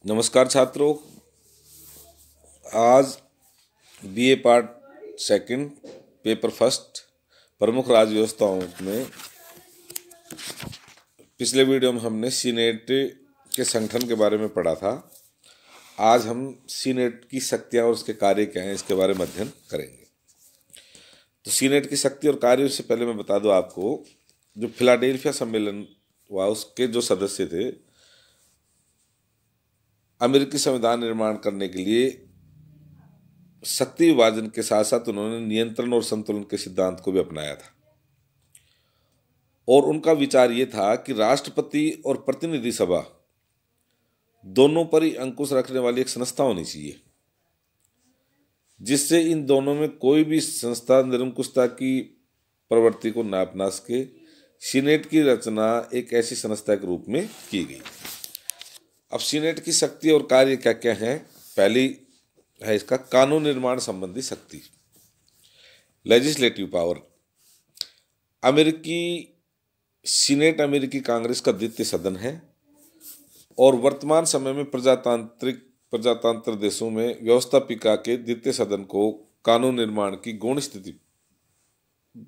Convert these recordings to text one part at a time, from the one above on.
नमस्कार छात्रों। आज BA part second paper first प्रमुख राज्य व्यवस्थाओं में पिछले वीडियो में हमने सीनेट के संगठन के बारे में पढ़ा था। आज हम सीनेट की शक्तियां और उसके कार्य क्या हैं इसके बारे में अध्ययन करेंगे। तो सीनेट की शक्ति और कार्य से पहले मैं बता दूं आपको, जो फिलाडेल्फिया सम्मेलन हुआ उसके जो सदस्य थे, अमेरिकी संविधान निर्माण करने के लिए शक्ति विभाजन के साथ साथ उन्होंने नियंत्रण और संतुलन के सिद्धांत को भी अपनाया था। और उनका विचार ये था कि राष्ट्रपति और प्रतिनिधि सभा दोनों पर ही अंकुश रखने वाली एक संस्था होनी चाहिए, जिससे इन दोनों में कोई भी संस्था निरंकुशता की प्रवृत्ति को ना अपना सके। सीनेट की रचना एक ऐसी संस्था के रूप में की गई। अब सीनेट की शक्ति और कार्य क्या क्या हैं। पहली है इसका कानून निर्माण संबंधी शक्ति, लेजिस्लेटिव पावर। अमेरिकी सीनेट अमेरिकी कांग्रेस का द्वितीय सदन है और वर्तमान समय में प्रजातंत्र देशों में व्यवस्थापिका के द्वितीय सदन को कानून निर्माण की गौण स्थिति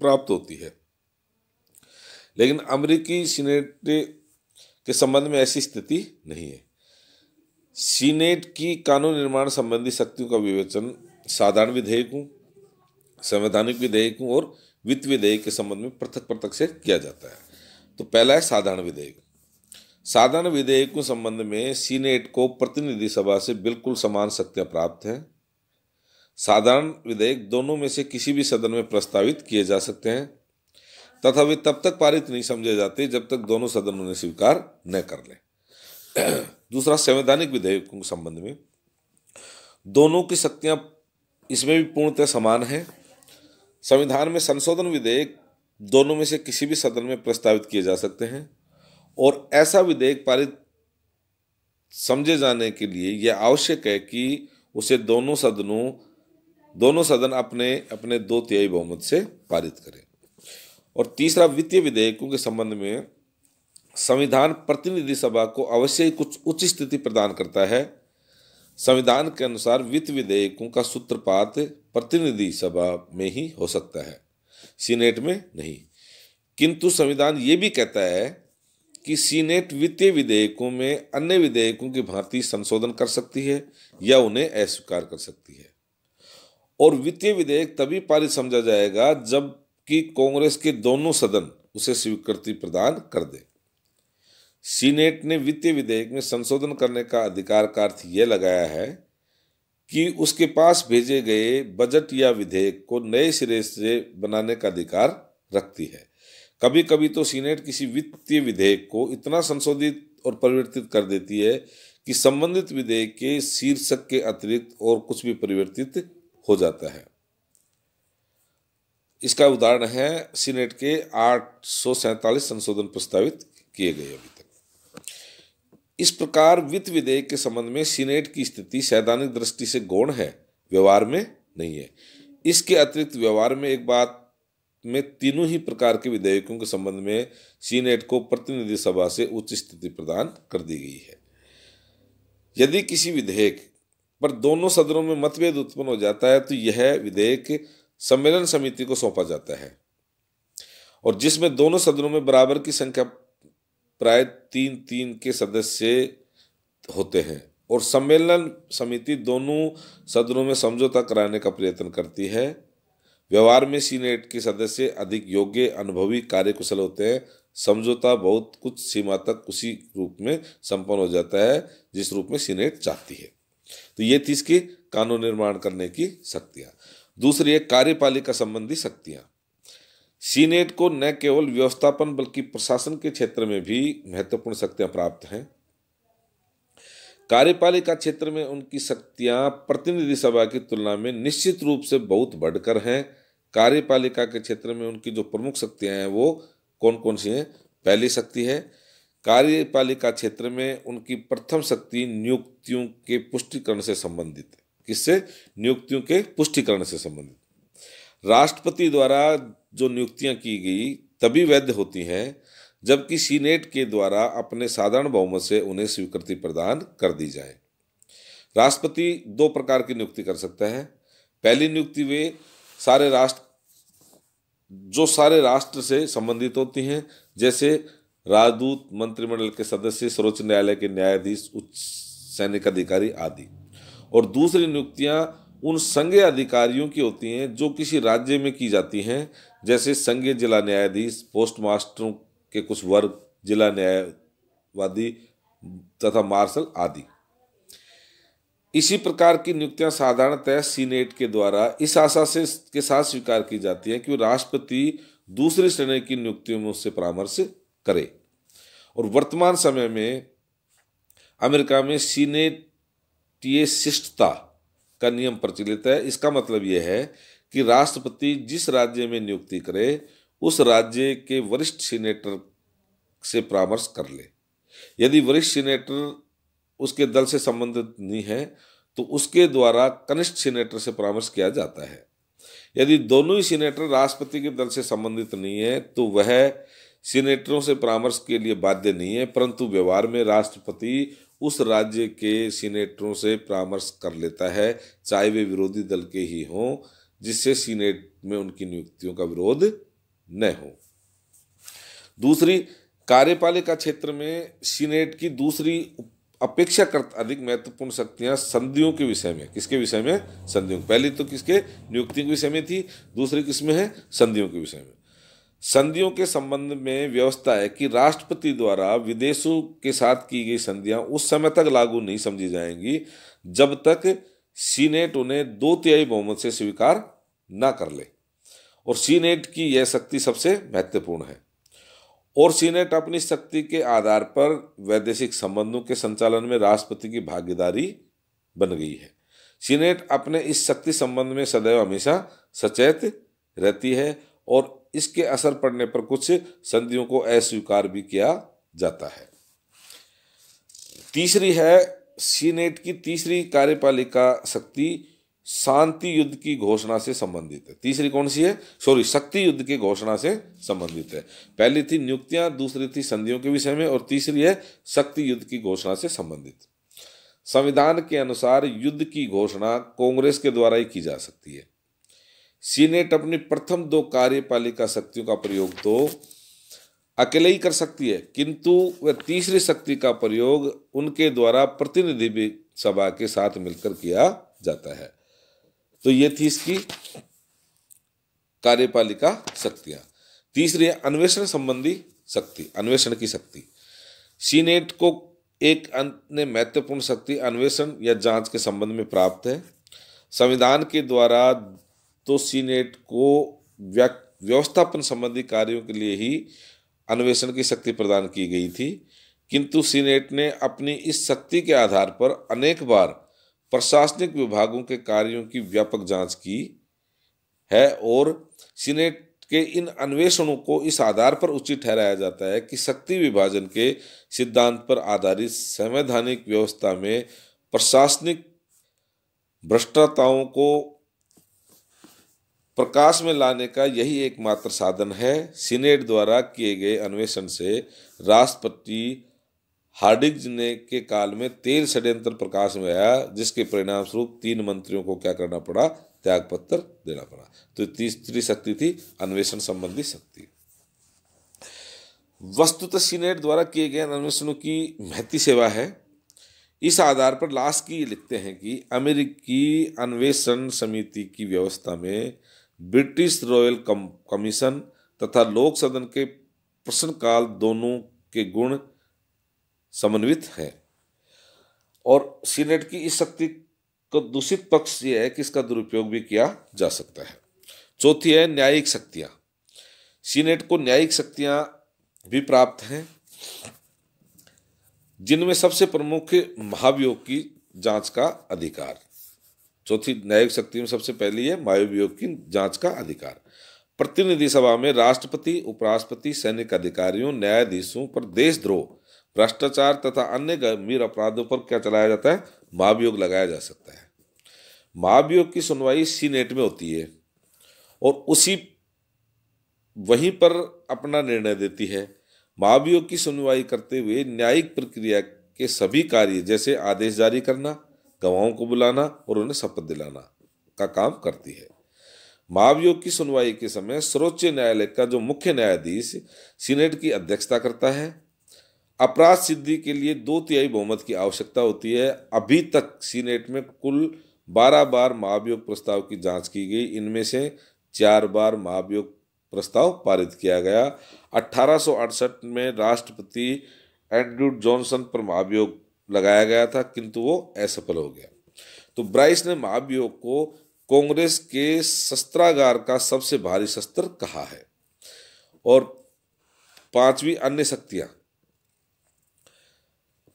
प्राप्त होती है। लेकिन अमेरिकी सीनेट के संबंध में ऐसी स्थिति नहीं है। सीनेट की कानून निर्माण संबंधी शक्तियों का विवेचन साधारण विधेयकों, संवैधानिक विधेयकों और वित्त विधेयक के संबंध में पृथक पृथक से किया जाता है। तो पहला है साधारण विधेयक। साधारण विधेयकों संबंध में सीनेट को प्रतिनिधि सभा से बिल्कुल समान शक्तियां प्राप्त हैं। साधारण विधेयक दोनों में से किसी भी सदन में प्रस्तावित किए जा सकते हैं तथा वे तब तक पारित नहीं समझे जाते जब तक दोनों सदन उन्हें स्वीकार न कर लें। दूसरा, संवैधानिक विधेयकों के संबंध में दोनों की शक्तियां इसमें भी पूर्णतः समान है। संविधान में संशोधन विधेयक दोनों में से किसी भी सदन में प्रस्तावित किए जा सकते हैं और ऐसा विधेयक पारित समझे जाने के लिए यह आवश्यक है कि उसे दोनों सदन अपने अपने 2/3 बहुमत से पारित करें। और तीसरा, वित्तीय विधेयकों के संबंध में संविधान प्रतिनिधि सभा को अवश्य ही कुछ उच्च स्थिति प्रदान करता है। संविधान के अनुसार वित्त विधेयकों का सूत्रपात प्रतिनिधि सभा में ही हो सकता है, सीनेट में नहीं। किंतु संविधान ये भी कहता है कि सीनेट वित्तीय विधेयकों में अन्य विधेयकों की भांति संशोधन कर सकती है या उन्हें अस्वीकार कर सकती है। और वित्तीय विधेयक तभी पारित समझा जाएगा जबकि कांग्रेस के दोनों सदन उसे स्वीकृति प्रदान कर दे। सीनेट ने वित्तीय विधेयक में संशोधन करने का अधिकार का अर्थ यह लगाया है कि उसके पास भेजे गए बजट या विधेयक को नए सिरे से बनाने का अधिकार रखती है। कभी कभी तो सीनेट किसी वित्तीय विधेयक को इतना संशोधित और परिवर्तित कर देती है कि संबंधित विधेयक के शीर्षक के अतिरिक्त और कुछ भी परिवर्तित हो जाता है। इसका उदाहरण है सीनेट के 847 संशोधन प्रस्तावित किए गए अभी तक। इस प्रकार वित्त विधेयक के संबंध में सीनेट की स्थिति सैद्धांतिक दृष्टि से गौण है, व्यवहार में नहीं है। इसके अतिरिक्त व्यवहार में एक बात में तीनों ही प्रकार के विधेयकों के संबंध में सीनेट को प्रतिनिधि सभा से उच्च स्थिति प्रदान कर दी गई है। यदि किसी विधेयक पर दोनों सदनों में मतभेद उत्पन्न हो जाता है तो यह विधेयक सम्मेलन समिति को सौंपा जाता है और जिसमें दोनों सदनों में बराबर की संख्या प्राय 3-3 के सदस्य होते हैं और सम्मेलन समिति दोनों सदनों में समझौता कराने का प्रयत्न करती है। व्यवहार में सीनेट के सदस्य अधिक योग्य, अनुभवी, कार्यकुशल होते हैं। समझौता बहुत कुछ सीमा तक उसी रूप में संपन्न हो जाता है जिस रूप में सीनेट चाहती है। तो ये थी इसकी कानून निर्माण करने की शक्तियाँ। दूसरी है कार्यपालिका संबंधी शक्तियाँ। सीनेट को न केवल व्यवस्थापन बल्कि प्रशासन के क्षेत्र में भी महत्वपूर्ण शक्तियां प्राप्त हैं। कार्यपालिका क्षेत्र में उनकी शक्तियां प्रतिनिधि सभा की तुलना में निश्चित रूप से बहुत बढ़कर हैं। कार्यपालिका के क्षेत्र में उनकी जो प्रमुख शक्तियां हैं वो कौन कौन सी हैं। पहली शक्ति है कार्यपालिका क्षेत्र में उनकी प्रथम शक्ति नियुक्तियों के पुष्टिकरण से संबंधित है। किससे? नियुक्तियों के पुष्टिकरण से संबंधित। राष्ट्रपति द्वारा जो नियुक्तियां की गई तभी वैध होती हैं जबकि सीनेट के द्वारा अपने साधारण बहुमत से उन्हें स्वीकृति प्रदान कर दी जाए। राष्ट्रपति दो प्रकार की नियुक्ति कर सकता है। पहली नियुक्ति वे सारे राष्ट्र से संबंधित होती हैं, जैसे राजदूत, मंत्रिमंडल के सदस्य, सर्वोच्च न्यायालय के न्यायाधीश, उच्च सैनिक अधिकारी आदि। और दूसरी नियुक्तियां उन संघीय अधिकारियों की होती हैं जो किसी राज्य में की जाती हैं, जैसे संघीय जिला न्यायाधीश, पोस्ट मास्टरों के कुछ वर्ग, जिला न्यायवादी तथा मार्शल आदि। इसी प्रकार की नियुक्तियां साधारणतः सीनेट के द्वारा इस आशा से के साथ स्वीकार की जाती हैं कि राष्ट्रपति दूसरी श्रेणी की नियुक्तियों में उससे परामर्श करे। और वर्तमान समय में अमेरिका में सीनेटीय शिष्टता का नियम प्रचलित है। इसका मतलब यह है कि राष्ट्रपति जिस राज्य में नियुक्ति करे उस राज्य के वरिष्ठ सीनेटर से परामर्श कर ले। यदि वरिष्ठ सीनेटर उसके दल से संबंधित नहीं है तो उसके द्वारा कनिष्ठ सीनेटर से परामर्श किया जाता है। यदि दोनों ही सीनेटर राष्ट्रपति के दल से संबंधित नहीं है तो वह सीनेटरों से परामर्श के लिए बाध्य नहीं है, परंतु व्यवहार में राष्ट्रपति उस राज्य के सीनेटरों से परामर्श कर लेता है, चाहे वे विरोधी दल के ही हों, जिससे सीनेट में उनकी नियुक्तियों का विरोध न हो। दूसरी, कार्यपालिका क्षेत्र में सीनेट की दूसरी अपेक्षाकृत अधिक महत्वपूर्ण शक्तियां संधियों के विषय में। किसके विषय में? संधियों। पहली तो किसके? नियुक्ति के विषय में थी, दूसरी किसमें है? संधियों के विषय में। संधियों के संबंध में व्यवस्था है कि राष्ट्रपति द्वारा विदेशों के साथ की गई संधियां उस समय तक लागू नहीं समझी जाएंगी जब तक सीनेट उन्हें 2/3 बहुमत से स्वीकार न कर ले। और सीनेट की यह शक्ति सबसे महत्वपूर्ण है। और सीनेट अपनी शक्ति के आधार पर वैदेशिक संबंधों के संचालन में राष्ट्रपति की भागीदारी बन गई है। सीनेट अपने इस शक्ति संबंध में सदैव हमेशा सचेत रहती है और इसके असर पड़ने पर कुछ संधियों को अस्वीकार भी किया जाता है। तीसरी है, सीनेट की तीसरी कार्यपालिका शक्ति शांति युद्ध की घोषणा से संबंधित है। तीसरी कौन सी है? शक्ति युद्ध की घोषणा से संबंधित है। पहली थी नियुक्तियां, दूसरी थी संधियों के विषय में, और तीसरी है शक्ति युद्ध की घोषणा से संबंधित। संविधान के अनुसार युद्ध की घोषणा कांग्रेस के द्वारा ही की जा सकती है। सीनेट अपनी प्रथम 2 कार्यपालिका शक्तियों का प्रयोग तो अकेले ही कर सकती है, किंतु वह तीसरी शक्ति का प्रयोग उनके द्वारा प्रतिनिधि सभा के साथ मिलकर किया जाता है। तो ये थी इसकी कार्यपालिका शक्तियां। तीसरी है अन्वेषण संबंधी शक्ति, अन्वेषण की शक्ति। सीनेट को एक अन्य महत्वपूर्ण शक्ति अन्वेषण या जांच के संबंध में प्राप्त है। संविधान के द्वारा तो सीनेट को व्यवस्थापन संबंधी कार्यों के लिए ही अन्वेषण की शक्ति प्रदान की गई थी, किंतु सीनेट ने अपनी इस शक्ति के आधार पर अनेक बार प्रशासनिक विभागों के कार्यों की व्यापक जांच की है। और सीनेट के इन अन्वेषणों को इस आधार पर उचित ठहराया जाता है कि शक्ति विभाजन के सिद्धांत पर आधारित संवैधानिक व्यवस्था में प्रशासनिक भ्रष्टताओं को प्रकाश में लाने का यही एकमात्र साधन है। सीनेट द्वारा किए गए अन्वेषण से राष्ट्रपति हार्डिंज ने के काल में 13 षड्यंत्र प्रकाश में आया, जिसके परिणाम स्वरूप 3 मंत्रियों को क्या करना पड़ा? त्यागपत्र देना पड़ा। तो तीसरी शक्ति थी अन्वेषण संबंधी शक्ति। वस्तुतः सीनेट द्वारा किए गए अन्वेषणों की महती सेवा है। इस आधार पर लास्की लिखते हैं कि अमेरिकी अन्वेषण समिति की व्यवस्था में ब्रिटिश रॉयल कमीशन तथा लोक सदन के प्रश्नकाल दोनों के गुण समन्वित हैं। और सीनेट की इस शक्ति को दूषित पक्ष यह है कि इसका दुरुपयोग भी किया जा सकता है। चौथी है न्यायिक शक्तियां। सीनेट को न्यायिक शक्तियां भी प्राप्त हैं, जिनमें सबसे प्रमुख महाभियोग की जांच का अधिकार। चौथी न्यायिक शक्ति में सबसे पहली है महाभियोग की जांच का अधिकार। प्रतिनिधि सभा में राष्ट्रपति, उपराष्ट्रपति, सैनिक अधिकारियों, न्यायाधीशों पर देशद्रोह, भ्रष्टाचार तथा अन्य गंभीर अपराधों पर क्या चलाया जाता है? महाभियोग लगाया जा सकता है। महाभियोग की सुनवाई सीनेट में होती है और वहीं पर अपना निर्णय देती है। महाभियोग की सुनवाई करते हुए न्यायिक प्रक्रिया के सभी कार्य जैसे आदेश जारी करना, गवाहों को बुलाना और उन्हें शपथ दिलाना का काम करती है। महाभियोग की सुनवाई के समय सर्वोच्च न्यायालय का जो मुख्य न्यायाधीश सीनेट की अध्यक्षता करता है। अपराध सिद्धि के लिए 2/3 बहुमत की आवश्यकता होती है। अभी तक सीनेट में कुल 12 बार महाभियोग प्रस्ताव की जांच की गई। इनमें से 4 बार महाभियोग प्रस्ताव पारित किया गया। 1868 में राष्ट्रपति एंड्रयू जॉनसन पर महाभियोग लगाया गया था, किंतु वो असफल हो गया। तो ब्राइस ने महाभियोग को कांग्रेस के शस्त्रागार का सबसे भारी शस्त्र कहा है। और 5वीं, अन्य शक्तियां।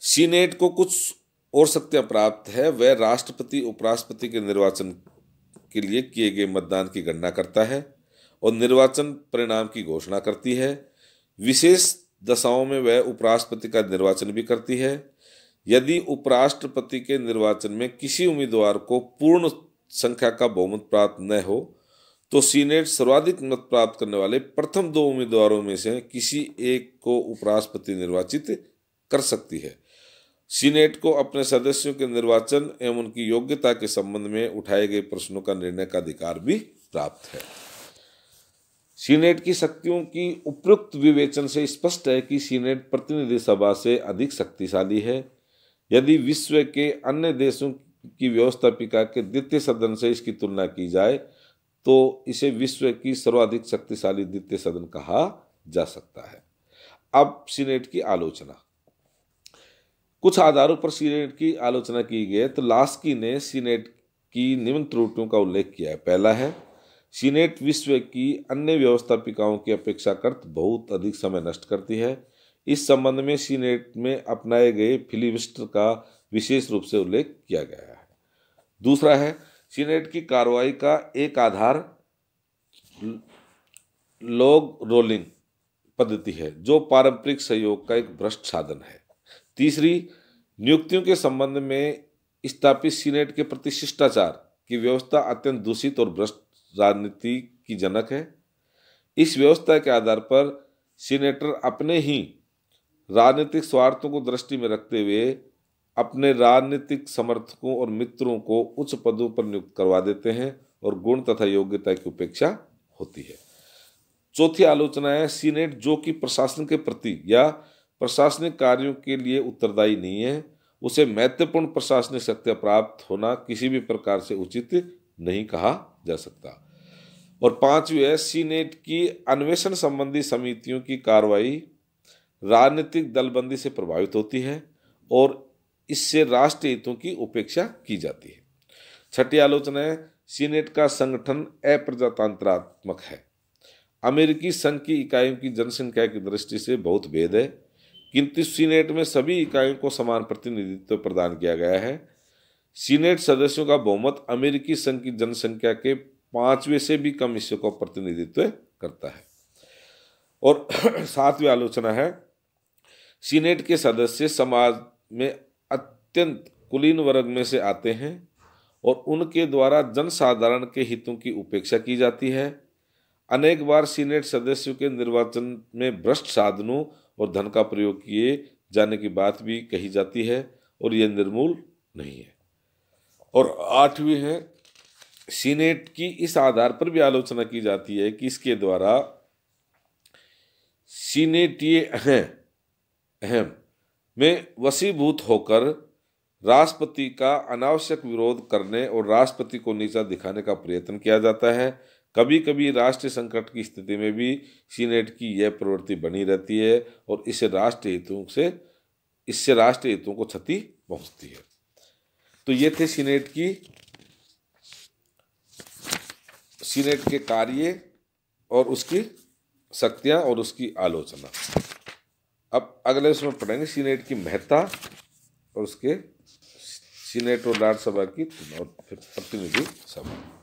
सीनेट को कुछ और शक्तियां प्राप्त है। वह राष्ट्रपति उपराष्ट्रपति के निर्वाचन के लिए किए गए मतदान की गणना करता है और निर्वाचन परिणाम की घोषणा करती है। विशेष दशाओं में वह उपराष्ट्रपति का निर्वाचन भी करती है। यदि उपराष्ट्रपति के निर्वाचन में किसी उम्मीदवार को पूर्ण संख्या का बहुमत प्राप्त न हो तो सीनेट सर्वाधिक मत प्राप्त करने वाले प्रथम 2 उम्मीदवारों में से किसी एक को उपराष्ट्रपति निर्वाचित कर सकती है। सीनेट को अपने सदस्यों के निर्वाचन एवं उनकी योग्यता के संबंध में उठाए गए प्रश्नों का निर्णय का अधिकार भी प्राप्त है। सीनेट की शक्तियों की उपयुक्त विवेचन से स्पष्ट है कि सीनेट प्रतिनिधि सभा से अधिक शक्तिशाली है। यदि विश्व के अन्य देशों की व्यवस्थापिका के द्वितीय सदन से इसकी तुलना की जाए तो इसे विश्व की सर्वाधिक शक्तिशाली द्वितीय सदन कहा जा सकता है। अब सीनेट की आलोचना। कुछ आधारों पर सीनेट की आलोचना की गई है। तो लास्की ने सीनेट की निम्न त्रुटियों का उल्लेख किया है। पहला है, सीनेट विश्व की अन्य व्यवस्थापिकाओं की अपेक्षाकृत बहुत अधिक समय नष्ट करती है। इस संबंध में सीनेट में अपनाए गए फिलिबस्टर का विशेष रूप से उल्लेख किया गया है। दूसरा है, सीनेट की कार्रवाई का एक आधार लॉग रोलिंग पद्धति है जो पारंपरिक सहयोग का एक भ्रष्ट साधन है। तीसरी, नियुक्तियों के संबंध में स्थापित सीनेट के प्रति शिष्टाचार की व्यवस्था अत्यंत दूषित और भ्रष्ट राजनीति की जनक है। इस व्यवस्था के आधार पर सीनेटर अपने ही राजनीतिक स्वार्थों को दृष्टि में रखते हुए अपने राजनीतिक समर्थकों और मित्रों को उच्च पदों पर नियुक्त करवा देते हैं और गुण तथा योग्यता की उपेक्षा होती है। चौथी आलोचना है, सीनेट जो कि प्रशासन के प्रति या प्रशासनिक कार्यों के लिए उत्तरदायी नहीं है, उसे महत्वपूर्ण प्रशासनिक शक्तियां प्राप्त होना किसी भी प्रकार से उचित नहीं कहा जा सकता। और 5वीं है, सीनेट की अन्वेषण संबंधी समितियों की कार्रवाई राजनीतिक दलबंदी से प्रभावित होती है और इससे राष्ट्रीय हितों की उपेक्षा की जाती है। छठी आलोचना है, सीनेट का संगठन अप्रजातंत्रात्मक है। अमेरिकी संघ की इकाइयों की जनसंख्या की दृष्टि से बहुत भेद है, किंतु सीनेट में सभी इकाइयों को समान प्रतिनिधित्व प्रदान किया गया है। सीनेट सदस्यों का बहुमत अमेरिकी संघ की जनसंख्या के 5वें से भी कम हिस्से का प्रतिनिधित्व करता है। और 7वीं आलोचना है, सीनेट के सदस्य समाज में अत्यंत कुलीन वर्ग में से आते हैं और उनके द्वारा जनसाधारण के हितों की उपेक्षा की जाती है। अनेक बार सीनेट सदस्यों के निर्वाचन में भ्रष्ट साधनों और धन का प्रयोग किए जाने की बात भी कही जाती है और यह निर्मूल नहीं है। और 8वीं है, सीनेट की इस आधार पर भी आलोचना की जाती है कि इसके द्वारा सीनेटीय अहम में वशीभूत होकर राष्ट्रपति का अनावश्यक विरोध करने और राष्ट्रपति को नीचा दिखाने का प्रयत्न किया जाता है। कभी कभी राष्ट्रीय संकट की स्थिति में भी सीनेट की यह प्रवृत्ति बनी रहती है और इससे राष्ट्रीय हितों को क्षति पहुंचती है। तो ये थे सीनेट के कार्य और उसकी शक्तियां और उसकी आलोचना। अब अगले उसमें पढ़ेंगे सीनेट की महत्ता और उसके सीनेट और राज्यसभा की और प्रतिनिधि सभा।